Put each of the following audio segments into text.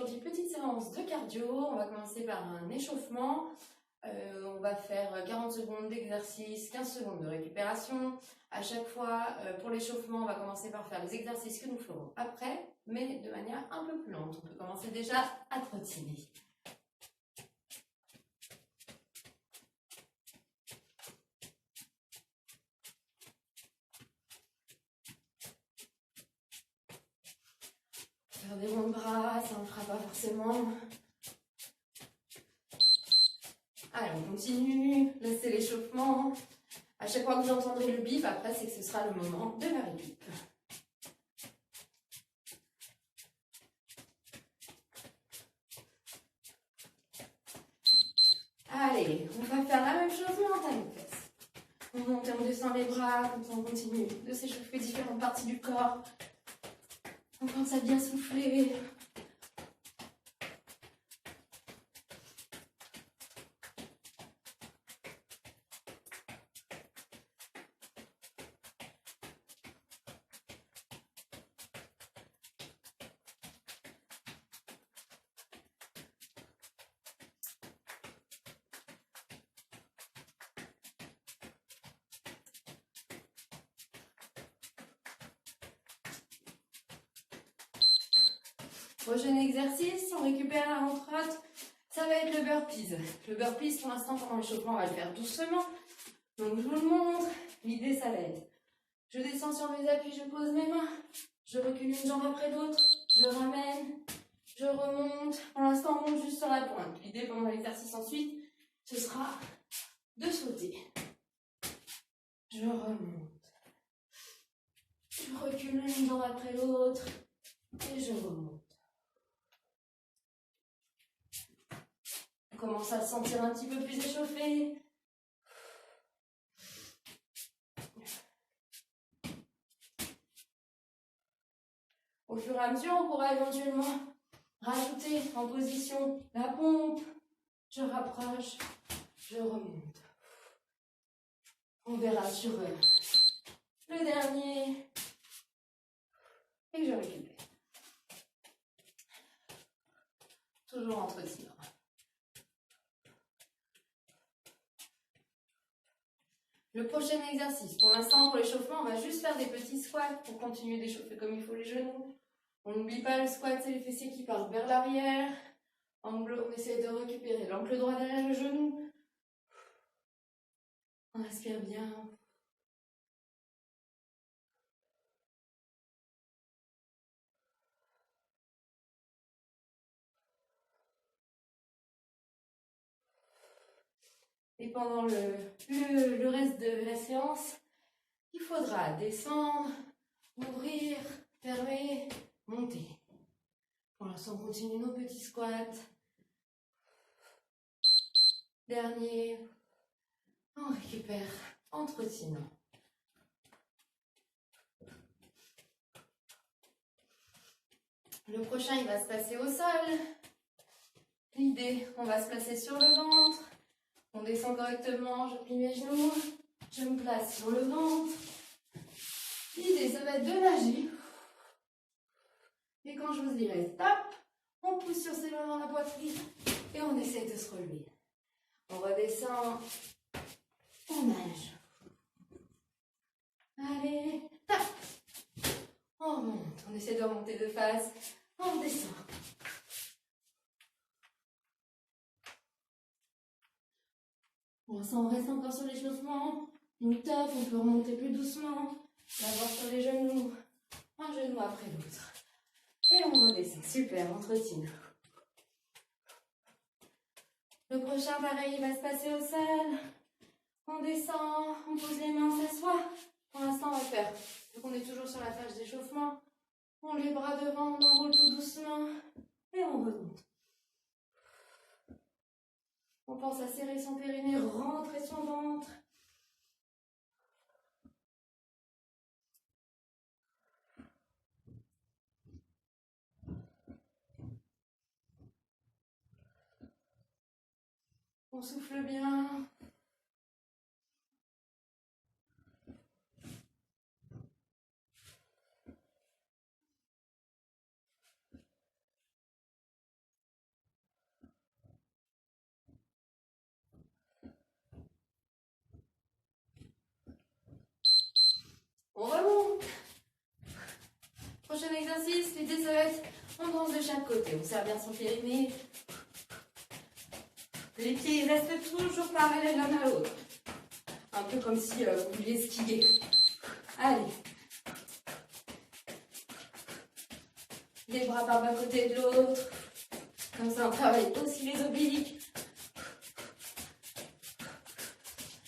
aujourd'hui petite séance de cardio. On va commencer par un échauffement. On va faire 40 secondes d'exercice, 15 secondes de récupération. À chaque fois, pour l'échauffement, on va commencer par faire les exercices que nous ferons après, mais de manière un peu plus lente. On peut commencer déjà à trottiner. Faire des ronds de bras, ça ne fera pas forcément. Allez, on continue, laissez l'échauffement. À chaque fois que vous entendrez le bip, après, c'est que ce sera le moment de la récup. Allez, on va faire la même chose, mais en talons fesses. On monte et on descend les bras, comme ça on continue de s'échauffer différentes parties du corps. On pense à bien souffler. Prochain exercice, on récupère la trotte, ça va être le burpees. Le burpees, pour l'instant, pendant l'échauffement, on va le faire doucement. Donc, je vous le montre. L'idée, ça va être, je descends sur mes appuis, je pose mes mains, je recule une jambe après l'autre, je ramène, je remonte. Pour l'instant, on monte juste sur la pointe. L'idée, pendant l'exercice ensuite, ce sera de sauter. Je remonte. Je recule une jambe après l'autre et je remonte. On commence à se sentir un petit peu plus échauffé. Au fur et à mesure, on pourra éventuellement rajouter en position la pompe. Je rapproche, je remonte. On verra sur le dernier. Et je récupère. Toujours entre tirant. Le prochain exercice, pour l'instant, pour l'échauffement, on va juste faire des petits squats pour continuer d'échauffer comme il faut les genoux. On n'oublie pas le squat, c'est les fessiers qui partent vers l'arrière. On essaie de récupérer l'angle droit derrière le genou. On respire bien. Et pendant le reste de la séance, il faudra descendre, ouvrir, fermer, monter. Pour l'instant, on continue nos petits squats. Dernier, on récupère en trottinant. Le prochain, il va se passer au sol. L'idée, on va se placer sur le ventre. On descend correctement, je plie mes genoux. Je me place sur le ventre. L'idée, ça va être de nager. Et quand je vous dirai stop, on pousse sur ses mains dans la poitrine et on essaie de se relever. On redescend, on nage. Allez, tap. On remonte, on essaie de remonter de face, on descend. Pour l'instant, on reste encore sur l'échauffement. On tape, on peut remonter plus doucement. D'abord sur les genoux, un genou après l'autre. Et on redescend. Super, on trottine. Le prochain, pareil, il va se passer au sol. On descend, on pose les mains, on s'assoit. Pour l'instant, on va faire, vu qu'on est toujours sur la phase d'échauffement, on les bras devant, on enroule tout doucement et on remonte. On pense à serrer son périnée, rentrer son ventre. On souffle bien. prochain exercice, l'idée ça va être, on danse de chaque côté. On serre bien son périnée. Les pieds restent toujours parallèles l'un à l'autre. Un peu comme si vous vouliez skier. Allez. Les bras par un côté de l'autre. Comme ça, on travaille aussi les obliques.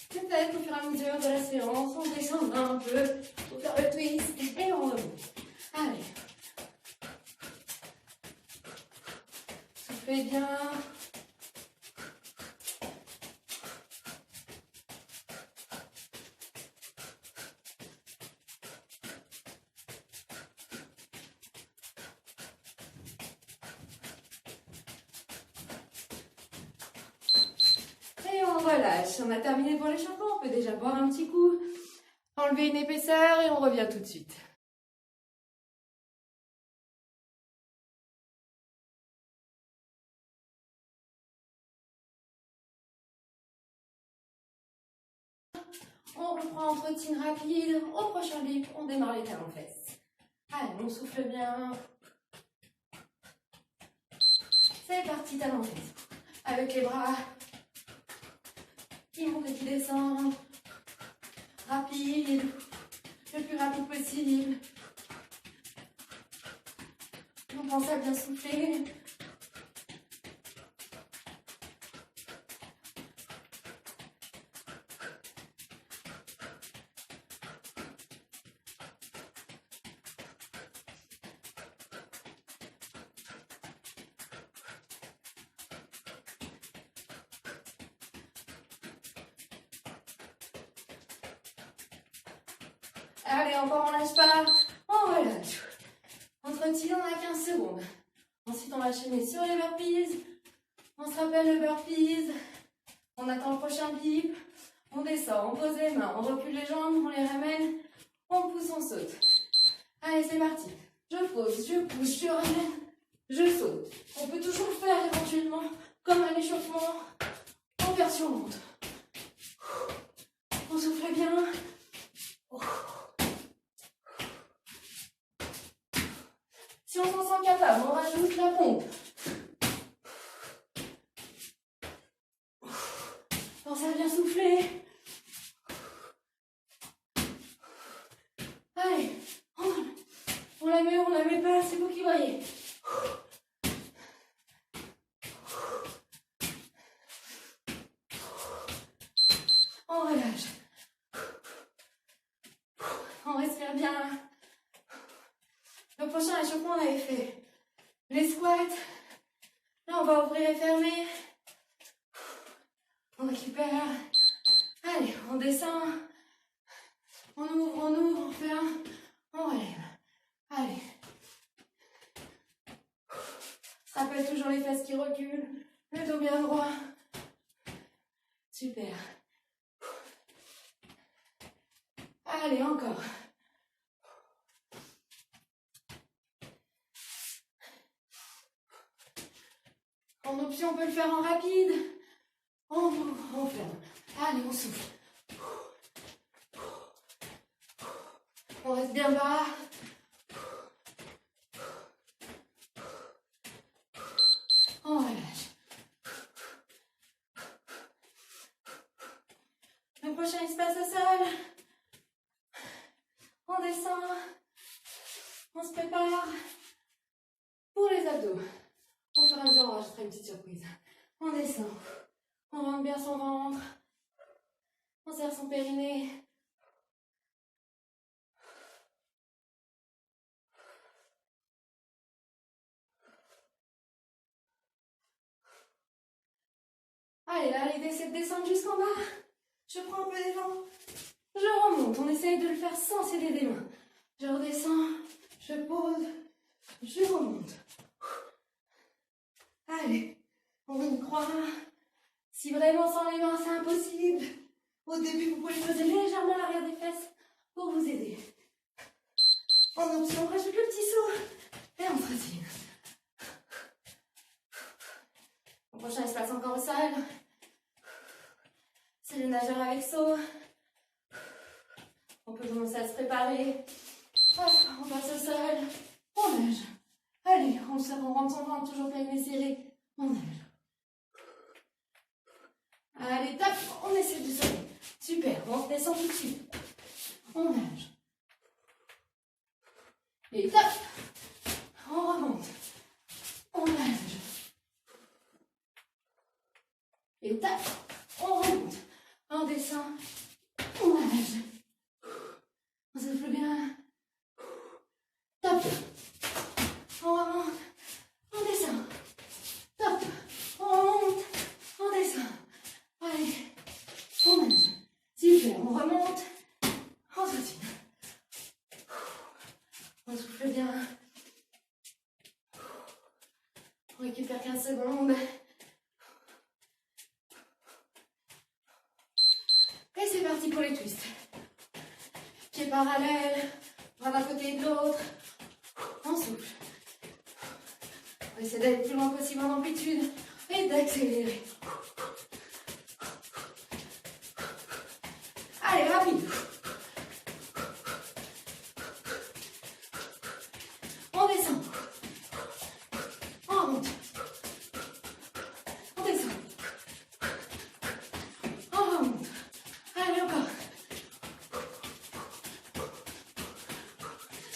Peut-être au fur et à mesure de la séance, on descend un peu pour faire le twist et on remonte. Allez. Soufflez bien. Et on relâche. On a terminé pour l'échauffement. On peut déjà boire un petit coup, enlever une épaisseur et on revient tout de suite. On reprend en routine rapide. Au prochain bip, on démarre les talons-fesses. Allez, on souffle bien. C'est parti, talons-fesses. Avec les bras qui montent et qui descendent. Rapide. Le plus rapide possible. On pense à bien souffler. Allez, encore on lâche pas. On relâche. Entretien, on a 15 secondes. Ensuite, on va enchaîner sur les burpees. On se rappelle le burpees. On attend le prochain bip. On descend, on pose les mains, on recule les jambes, on les ramène. On pousse, on saute. Allez, c'est parti. Je pose, je pousse, je ramène, je saute. On peut toujours le faire éventuellement, comme à l'échauffement, en version longue. On souffle bien. Si on s'en sent capable, on rajoute la pompe. Pensez à bien souffler. Allez, on la met ou on la met pas, c'est vous qui voyez. On relâche. On respire bien. Le prochain échauffement, on avait fait les squats. Là, on va ouvrir et fermer. On récupère. Allez, on descend. On ouvre, on ferme. On relève. Allez. Se rappelle toujours les fesses qui reculent. Le dos bien droit. Super. Allez, encore. En option, on peut le faire en rapide. On ouvre, on ferme. Allez, on souffle. On reste bien bas. On relâche. Le prochain, il se passe au sol. On descend. On se prépare pour les abdos. Au fur et à mesure, on rajoutera une petite surprise. On descend. On rentre bien son ventre. On serre son périnée. Allez, là, l'idée, c'est de descendre jusqu'en bas. Je prends un peu d'élan. Je remonte. On essaye de le faire sans céder des mains. Je redescends. Je pose. Je remonte. Allez, on y croit. Si vraiment sans les mains, c'est impossible. Au début, vous pouvez poser légèrement l'arrière des fesses pour vous aider. En option, on rajoute le petit saut et on se retire. Le prochain, il se passe encore au sol. C'est le nageur avec saut. On peut commencer à se préparer. Hop, on passe au sol. On nage. Allez, on rentre son ventre, toujours périnée serré. On nage. Allez, tape, on essaie de sauter. Super, on descend tout de suite. On nage. Et tape. On remonte. On nage. Et tape. On remonte. On descend. On nage. On souffle bien. Top. On remonte. On descend. Top. On remonte. On descend. Allez. On nage. Super. On remonte. On sautine. On souffle bien. On récupère 15 secondes. Et c'est parti pour les twists. Pieds parallèles, bras d'un côté et de l'autre. On souffle. On essaie d'aller le plus loin possible en amplitude et d'accélérer. Allez, rapide. On descend. On remonte. On descend. On remonte. Allez, encore.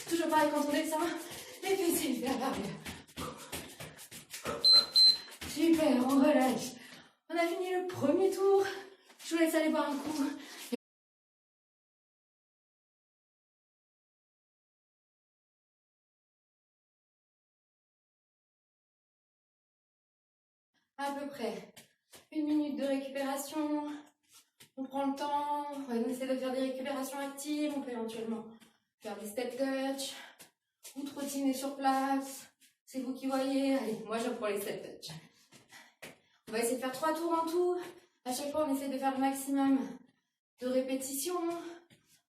Toujours pareil quand on descend. Les fessiers vers l'arrière. Super, on relâche. On a fini le premier tour. Je vous laisse aller boire un coup. À peu près 1 minute de récupération. On prend le temps. On essaie de faire des récupérations actives. On peut éventuellement faire des step touch ou trottiner sur place. C'est vous qui voyez. Allez, moi je prends les step touch. On va essayer de faire 3 tours en tout. À chaque fois, on essaie de faire le maximum de répétitions.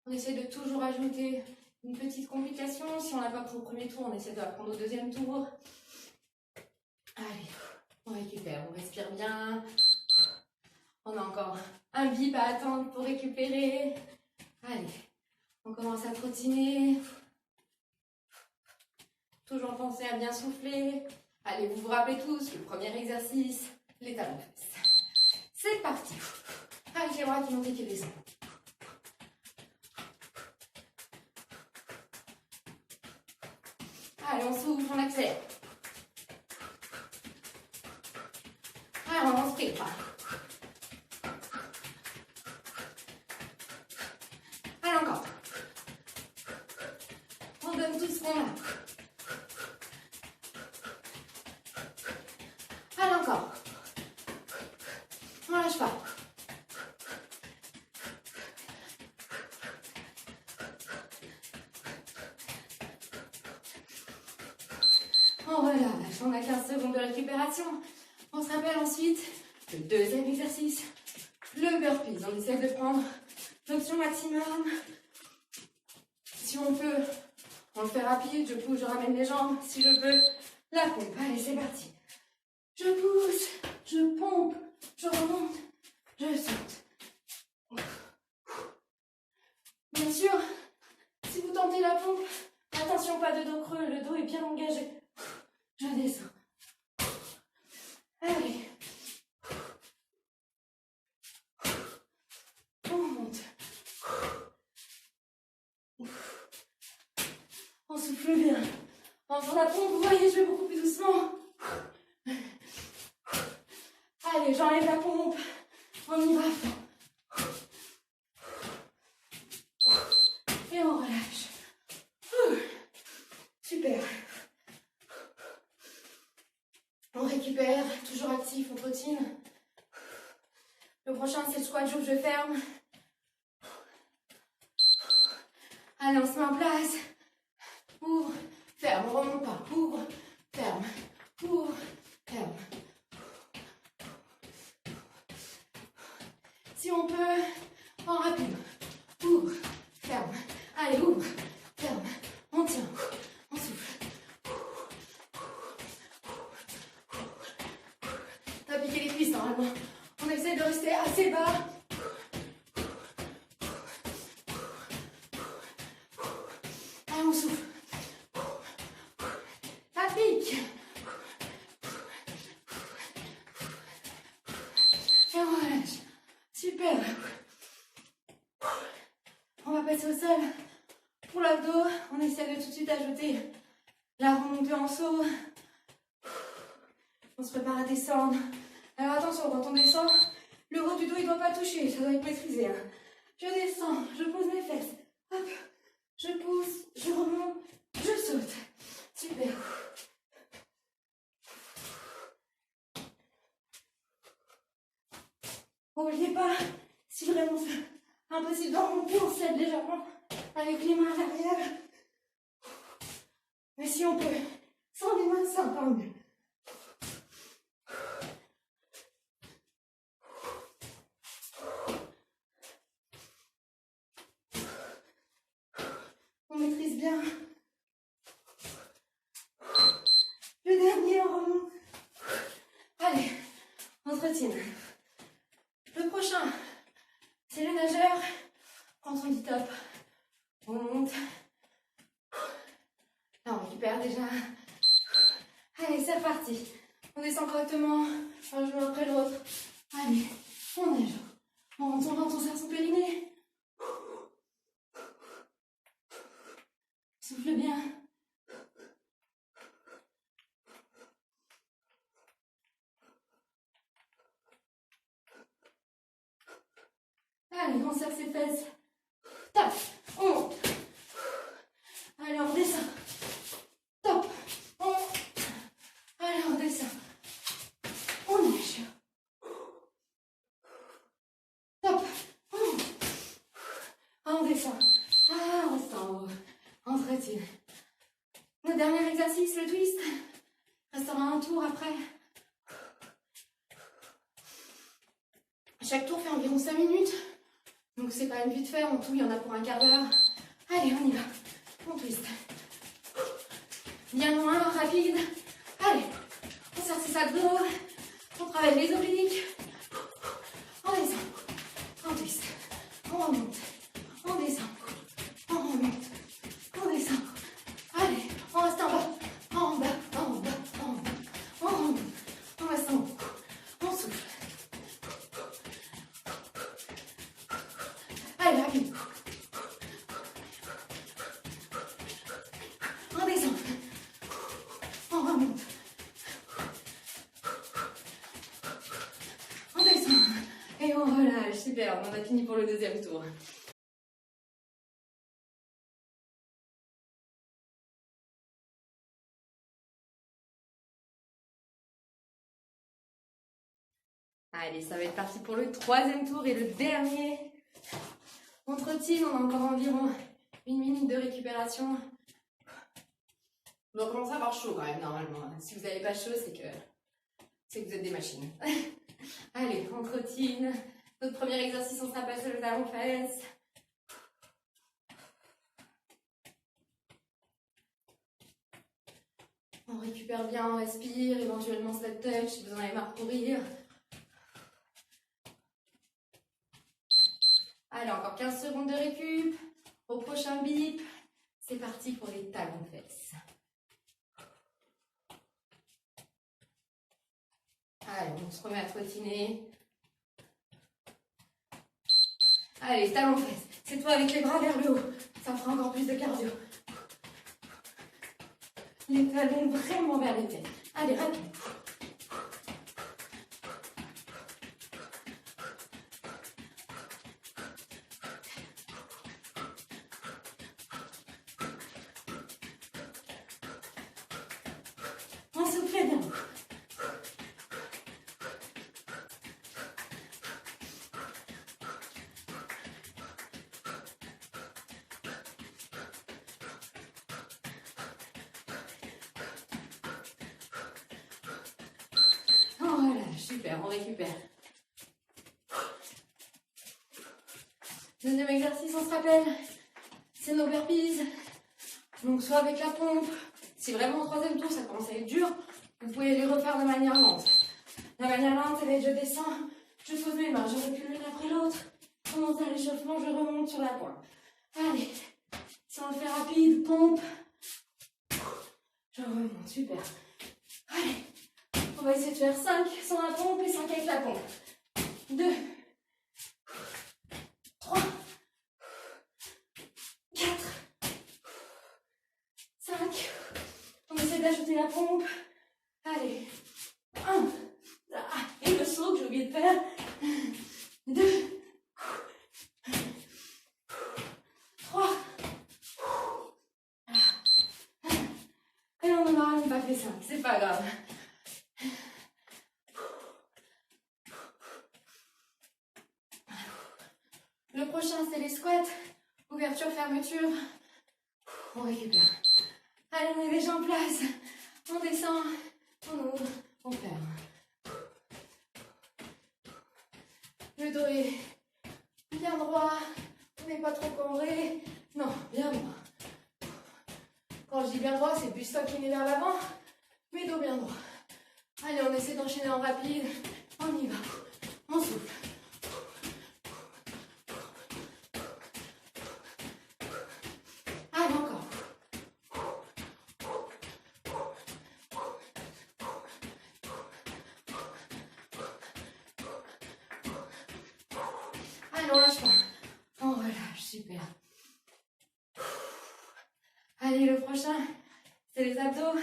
On essaie de toujours ajouter une petite complication. Si on n'a pas pour le premier tour, on essaie de la prendre au deuxième tour. Allez, on récupère, on respire bien. On a encore un bip à attendre pour récupérer. Allez, on commence à trottiner. Toujours penser à bien souffler. Allez, vous vous rappelez tous, le premier exercice, les talons fesses. C'est parti. Avec les bras qui montent et qui descendent. Allez, on souffle, on accélère. Allez, on se prépare. Allez, encore. On donne tout ce qu'on a. Allez, encore. On lâche pas. On relâche, on a 15 secondes de récupération. On se rappelle ensuite le deuxième exercice, le burpees. On essaie de prendre l'option maximum. Si on peut, on le fait rapide. Je pousse, je ramène les jambes. Si je peux, la pompe. Allez, c'est parti. Je pousse, je pompe, je remonte, je saute. Bien sûr, si vous tentez la pompe, attention, pas de dos creux, le dos est bien engagé. Je descends. Allez. On monte. On souffle bien. En faisant la pompe, vous voyez, je vais beaucoup plus doucement. Allez, j'enlève la pompe. On y va. Et on relâche. Super. On récupère, toujours actif, on trottine. Le prochain, c'est le squat joue, je ferme. Allez, on se met en place. Ouvre, ferme, on remonte pas. Ouvre, ferme, ouvre, ferme. Si on peut, en rapide. Ouvre, ferme. Allez, ouvre, ferme. On tient, on souffle. On va piquer les cuisses normalement. On essaie de rester assez bas. Allez, on souffle. On va passer au sol. Pour l'abdos, on essaie de tout de suite ajouter la remontée en saut. On se prépare à descendre. Alors attention, quand on descend, le haut du dos il ne doit pas toucher, ça doit être maîtrisé. Hein. Je descends, je pose mes fesses. Hop, je pousse, je remonte, je saute. Super. N'oubliez pas, si vraiment c'est impossible de remonter, on s'aide légèrement avec les mains à l'arrière. Mais si on peut, sans les mains, c'est encore mieux. On maîtrise bien. Le dernier, on remonte. Allez, on se retient. Le prochain, c'est le nageur. Quand on dit top, on monte. Là, on récupère déjà. Allez, c'est reparti. On descend correctement, un genou après l'autre. Allez, on nage. On retourne, on serre son périnée. Souffle bien. Allez, on serre ses fesses. Top, on monte. Allez, on redescend. Top, on monte. Allez, on redescend. On nage. Top, on monte. On descend. Ah, on reste en haut. On se retire. Le dernier exercice, le twist. Restera un tour après. Chaque tour fait environ 5 minutes. Donc c'est pas une vite fait, en tout il y en a pour un quart d'heure. Allez, on y va. On twist. Bien loin, rapide. Allez, on serre ses abdos. On travaille les obliques. On descend. On twist. On remonte. On descend. On remonte. On descend. Allez, on reste en bas. En bas, en bas, en bas. On remonte. On reste en haut. On souffle. Allez, rapide. On descend. On remonte. On descend. Et on relâche. Super, on a fini pour le deuxième tour. Allez, ça va être parti pour le troisième tour et le dernier. On trottine, on a encore environ 1 minute de récupération. On doit commencer à avoir chaud quand même, normalement. Si vous n'avez pas chaud, c'est que vous êtes des machines. Allez, on trottine. Notre premier exercice, on sera passé le talon-fesse. On récupère bien, on respire, éventuellement step touch si vous en avez marre de courir. Allez, encore 15 secondes de récup. Au prochain bip, c'est parti pour les talons-fesses. Allez, on se remet à trottiner. Allez, talons-fesses. C'est toi avec les bras vers le haut. Ça fera encore plus de cardio. Les talons vraiment vers les têtes. Allez, rapide. On souffle bien. Super, on récupère. Deuxième exercice, on se rappelle, c'est nos burpees. Donc soit avec la pompe, si vraiment au troisième tour ça commence à être dur, vous pouvez les refaire de manière lente. La manière lente, ça va être je descends, je pose mes mains, je recule l'une après l'autre, je commence à l'échauffement, je remonte sur la pointe. Allez, si on le fait rapide, pompe, je remonte, super. Allez, on va essayer de faire 5 sans la pompe et 5 avec la pompe. 2, d'ajouter la pompe. Allez. 1. Et le saut que j'ai oublié de faire. 2. 3. Et on n'en aura même pas fait 5. C'est pas grave. Le prochain, c'est les squats. Ouverture, fermeture. On récupère. Allez, on est déjà en place. On descend, on ouvre, on ferme. Le dos est bien droit. On n'est pas trop cambré. Non, bien droit. Quand je dis bien droit, c'est plus ça qui est vers l'avant. Mais dos bien droit. Allez, on essaie d'enchaîner en rapide. On y va. On souffle. Allez, encore. Allez, on lâche pas. On relâche, super. Allez, le prochain, c'est les abdos.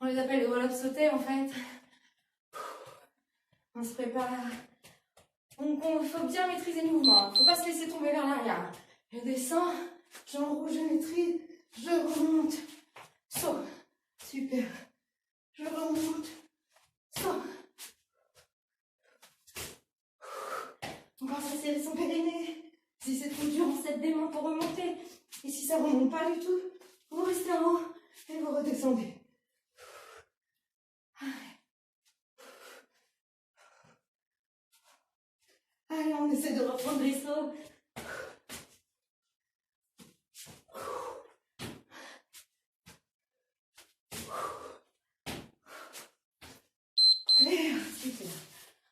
On les appelle les roll-ups sautés en fait. On se prépare. Il faut bien maîtriser le mouvement. Il ne faut pas se laisser tomber vers l'arrière. Je descends, j'enroule, je maîtrise, je remonte, saut. Super. Je remonte, saut. On pense à serrer son périnée. Si c'est trop dur, on s'aide des mains pour remonter. Et si ça ne remonte pas du tout, vous restez en haut et vous redescendez. Allez, on essaie de reprendre les sauts. Super.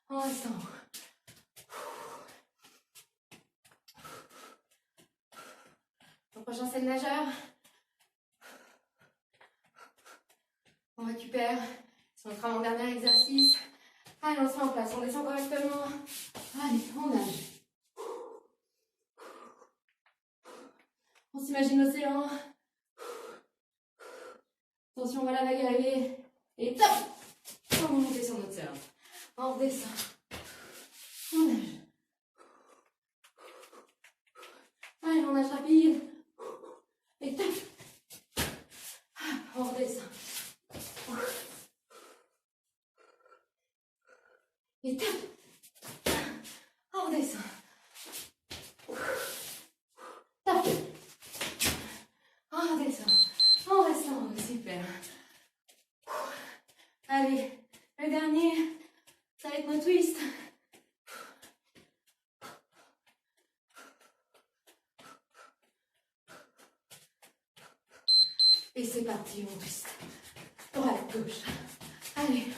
On reste en haut. Le prochain, c'est le nageur. On récupère. C'est notre avant-dernier exercice. Allez, on se met en place. On descend correctement. Allez, on nage. On s'imagine l'océan. Attention, on va la vague arriver. Et top! On va monter sur notre surf. On redescend. On nage. Allez, on nage rapide. Et top! On redescend. Et top! On redescend. Top! On redescend. On reste en haut. Super. Allez, le dernier, ça va être nos twists. Et c'est parti, on twist. Droite, gauche. Allez.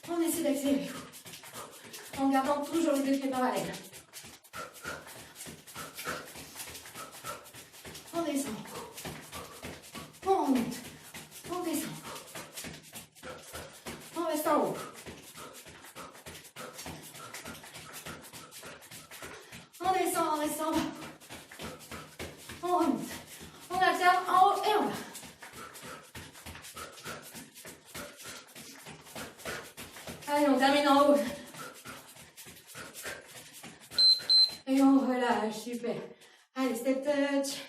On essaie d'accélérer. En gardant toujours les deux pieds parallèles. On descend. On remonte. On descend. On reste en haut. On descend, on reste en bas. On remonte. On alterne en haut et en bas. Allez, on termine en haut. Et on relâche, super. Allez, step touch.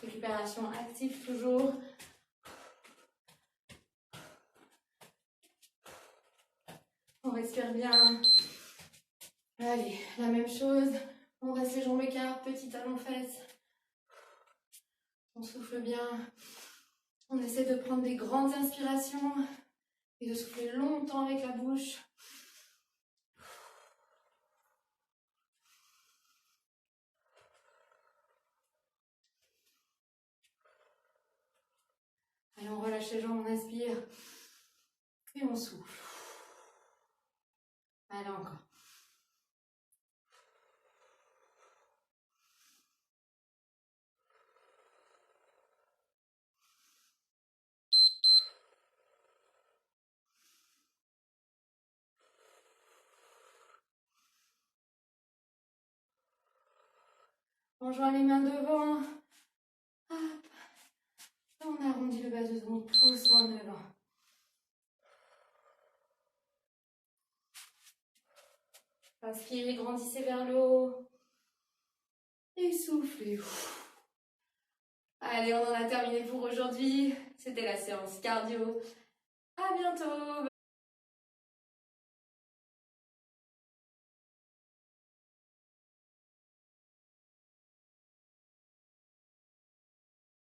Récupération active toujours. On respire bien. Allez, la même chose. On reste les jambes écartes, petit talon fesses. On souffle bien. On essaie de prendre des grandes inspirations et de souffler longtemps avec la bouche. Allez, on relâche les jambes, on inspire et on souffle. Allez, encore. On joint les mains devant. agrandis le bas de dos doucement devant. Inspirez, grandissez vers le haut. Et soufflez. Allez, on en a terminé pour aujourd'hui. C'était la séance cardio. À bientôt.